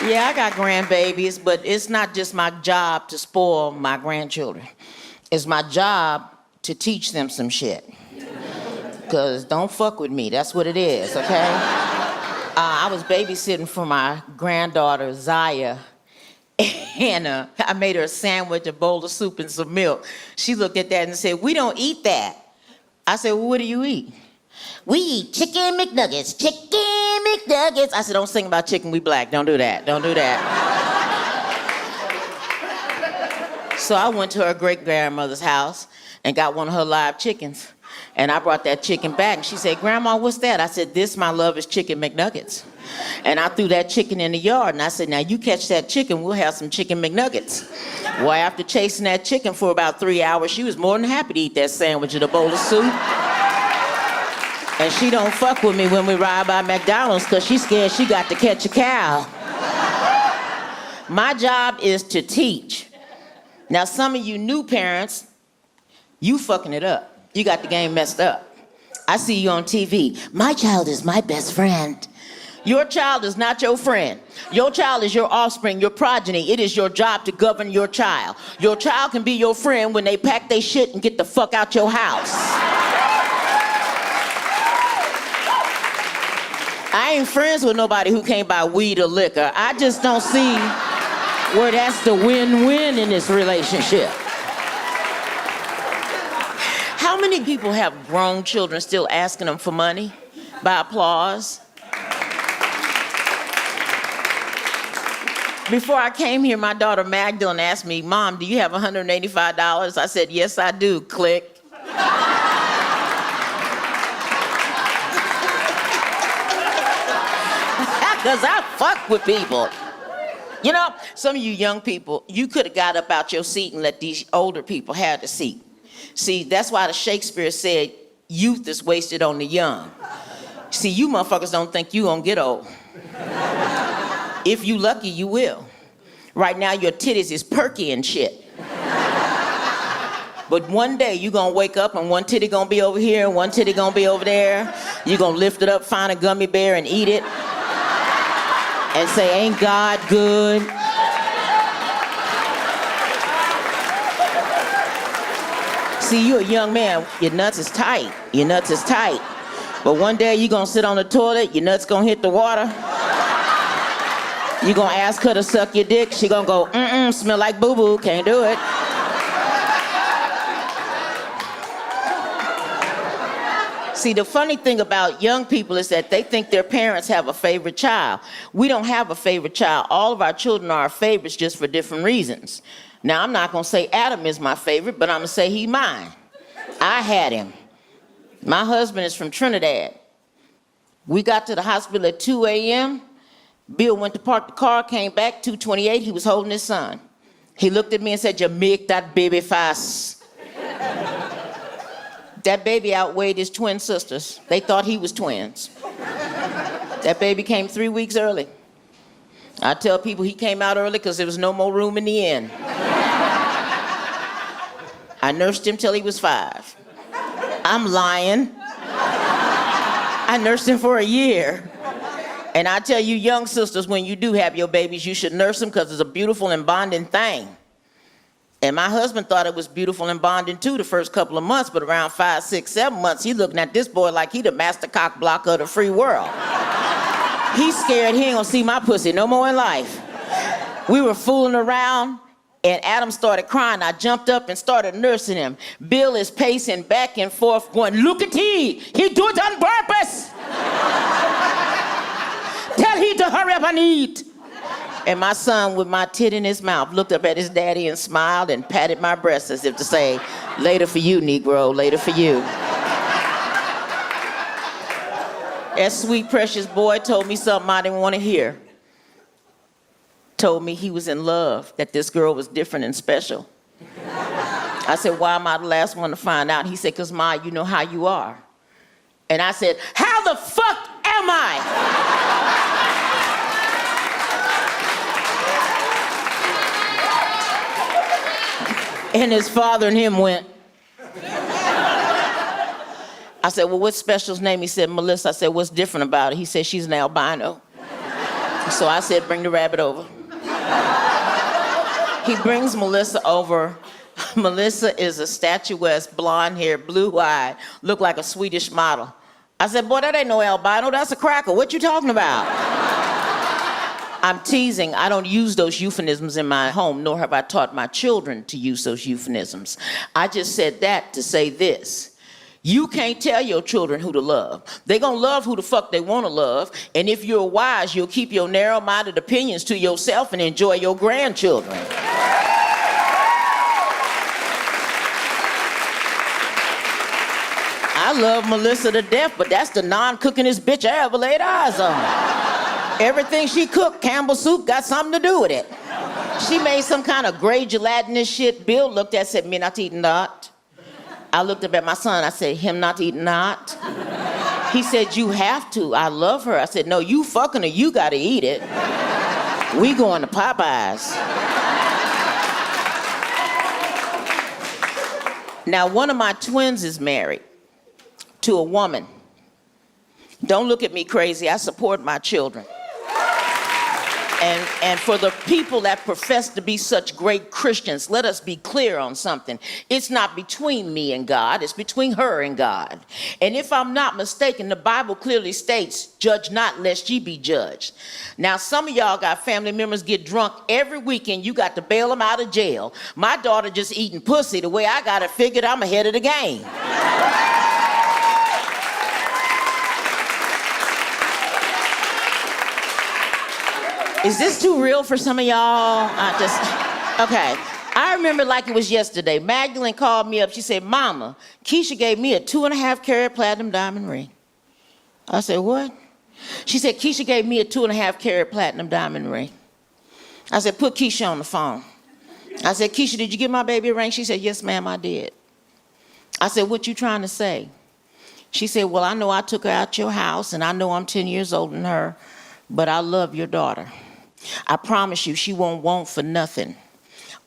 Yeah, I got grandbabies, but it's not just my job to spoil my grandchildren. It's my job to teach them some shit. Because don't fuck with me, that's what it is, okay? I was babysitting for my granddaughter, Zaya, and I made her a sandwich, a bowl of soup, and some milk. She looked at that and said, "We don't eat that." I said, "Well, what do you eat?" "We eat chicken McNuggets, chicken McNuggets." I said, "Don't sing about chicken, we black. Don't do that, don't do that." So I went to her great-grandmother's house and got one of her live chickens. And I brought that chicken back, and she said, "Grandma, what's that?" I said, "This, my love, is chicken McNuggets." And I threw that chicken in the yard, and I said, "Now you catch that chicken, we'll have some chicken McNuggets." Well, after chasing that chicken for about 3 hours, she was more than happy to eat that sandwich and a bowl of soup. And she don't fuck with me when we ride by McDonald's because she's scared she got to catch a cow. My job is to teach. Now, some of you new parents, you fucking it up. You got the game messed up. I see you on TV. "My child is my best friend." Your child is not your friend. Your child is your offspring, your progeny. It is your job to govern your child. Your child can be your friend when they pack their shit and get the fuck out your house. I ain't friends with nobody who can't buy weed or liquor. I just don't see where that's the win-win in this relationship. How many people have grown children still asking them for money by applause? Before I came here, my daughter Magdalene asked me, "Mom, do you have $185? I said, "Yes, I do." Click. Because I fuck with people. You know, some of you young people, you could have got up out your seat and let these older people have the seat. See, that's why the Shakespeare said, "Youth is wasted on the young." See, you motherfuckers don't think you gonna get old. If you lucky, you will. Right now, your titties is perky and shit. But one day, you gonna wake up and one titty gonna be over here and one titty gonna be over there. You gonna lift it up, find a gummy bear and eat it. And say, "Ain't God good?" See, you a young man, your nuts is tight. Your nuts is tight. But one day you gonna sit on the toilet, your nuts gonna hit the water. You gonna ask her to suck your dick, she gonna go, "Smell like boo-boo, can't do it." See, the funny thing about young people is that they think their parents have a favorite child. We don't have a favorite child. All of our children are our favorites just for different reasons. Now, I'm not gonna say Adam is my favorite, but I'm gonna say he mine. I had him. My husband is from Trinidad. We got to the hospital at 2 a.m. Bill went to park the car, came back, 2:28, he was holding his son. He looked at me and said, "You make that baby fast." That baby outweighed his twin sisters. They thought he was twins. That baby came 3 weeks early. I tell people he came out early because there was no more room in the inn. I nursed him till he was 5. I'm lying. I nursed him for a year. And I tell you young sisters, when you do have your babies, you should nurse them because it's a beautiful and bonding thing. And my husband thought it was beautiful and bonding too the first couple of months, but around 5, 6, 7 months, he looking at this boy like he the master cock blocker of the free world. He's scared he ain't gonna see my pussy no more in life. We were fooling around, and Adam started crying. I jumped up and started nursing him. Bill is pacing back and forth going, "Look at he do it on purpose. Tell he to hurry up and eat." And my son, with my tit in his mouth, looked up at his daddy and smiled and patted my breast as if to say, "Later for you, Negro, later for you." That sweet, precious boy told me something I didn't want to hear. Told me he was in love, that this girl was different and special. I said, "Why am I the last one to find out?" He said, "'Cause Ma, you know how you are." And I said, "How the fuck am I?" And his father and him went. I said, "Well, what's Special's name?" He said, "Melissa." I said, "What's different about it?" He said, "She's an albino." So I said, bring the rabbit over. He brings Melissa over. Melissa is a statuesque, blonde-haired, blue-eyed, look like a Swedish model. I said, boy, that ain't no albino, that's a cracker. What you talking about? I'm teasing. I don't use those euphemisms in my home, nor have I taught my children to use those euphemisms. I just said that to say this. You can't tell your children who to love. They're gonna love who the fuck they wanna love, and if you're wise, you'll keep your narrow-minded opinions to yourself and enjoy your grandchildren. I love Melissa to death, but that's the non-cookingest bitch I ever laid eyes on. Everything she cooked, Campbell soup, got something to do with it. She made some kind of gray gelatinous shit. Bill looked at it, said, me not eating that. I looked up at my son, I said, him not eating that. He said, you have to, I love her. I said, no, you fucking her, you gotta eat it. We going to Popeyes. Now, one of my twins is married to a woman. Don't look at me crazy, I support my children. And for the people that profess to be such great Christians, let us be clear on something. It's not between me and God, it's between her and God. And if I'm not mistaken, the Bible clearly states, judge not lest ye be judged. Now, some of y'all got family members get drunk every weekend, you got to bail them out of jail. My daughter just eating pussy, the way I got it figured, I'm ahead of the game. Is this too real for some of y'all? Okay. I remember like it was yesterday. Magdalene called me up. She said, Mama, Keisha gave me a 2.5 carat platinum diamond ring. I said, what? She said, Keisha gave me a 2.5 carat platinum diamond ring. I said, put Keisha on the phone. I said, Keisha, did you give my baby a ring? She said, yes, ma'am, I did. I said, what you trying to say? She said, well, I know I took her out your house, and I know I'm 10 years older than her, but I love your daughter. I promise you, she won't want for nothing.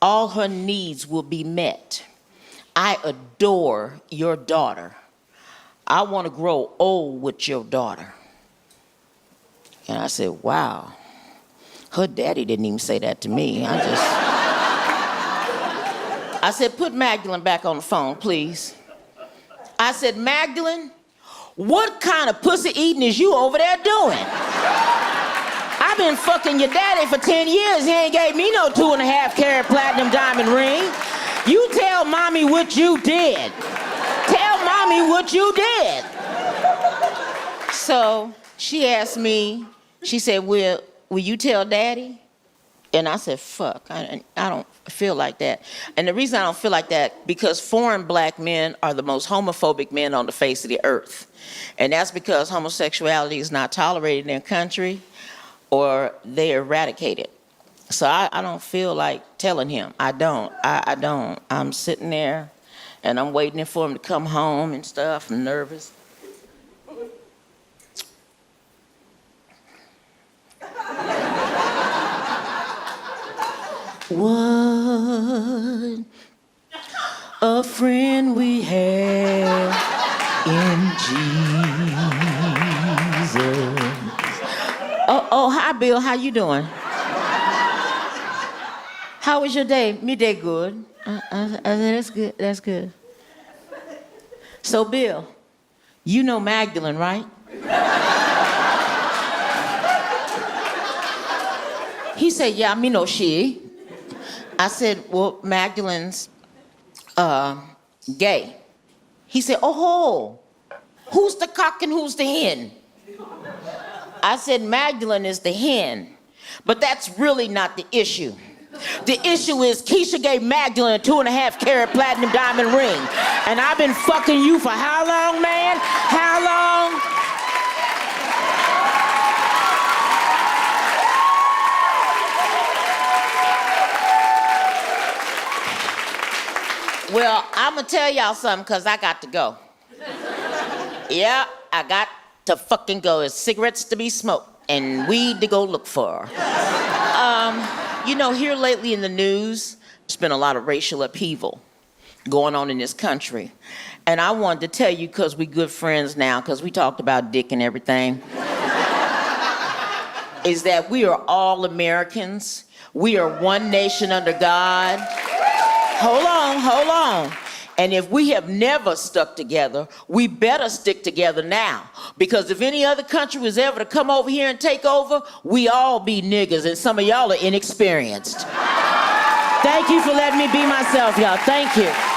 All her needs will be met. I adore your daughter. I want to grow old with your daughter. And I said, wow. Her daddy didn't even say that to me. I said, put Magdalene back on the phone, please. I said, Magdalene, what kind of pussy eating is you over there doing? I've been fucking your daddy for 10 years. He ain't gave me no 2.5 carat platinum diamond ring. You tell mommy what you did. Tell mommy what you did. So she asked me, she said, will you tell daddy? And I said, fuck, I don't feel like that. And the reason I don't feel like that, because foreign black men are the most homophobic men on the face of the earth. And that's because homosexuality is not tolerated in their country, or they eradicate it. So I don't feel like telling him. I don't. I'm sitting there and I'm waiting for him to come home and stuff. I'm nervous. What a friend we have in Jesus. Oh, hi, Bill. How you doing? How was your day? Me day good. That's good. That's good. So, Bill, you know Magdalene, right? He said, yeah, me know she. I said, well, Magdalene's gay. He said, oh, who's the cock and who's the hen? I said, Magdalene is the hen, but that's really not the issue. The issue is Keisha gave Magdalene a 2.5 carat platinum diamond ring, and I've been fucking you for how long, man? How long? Well, I'm gonna tell y'all something, because I got to go. Yeah, I got to fucking go. There's cigarettes to be smoked and weed to go look for. You know, here lately in the news, there's been a lot of racial upheaval going on in this country. And I wanted to tell you, because we good friends now, because we talked about dick and everything. is that we are all Americans. We are one nation under God. Hold on. And if we have never stuck together, we better stick together now. Because if any other country was ever to come over here and take over, we all be niggas, and some of y'all are inexperienced. Thank you for letting me be myself, y'all. Thank you.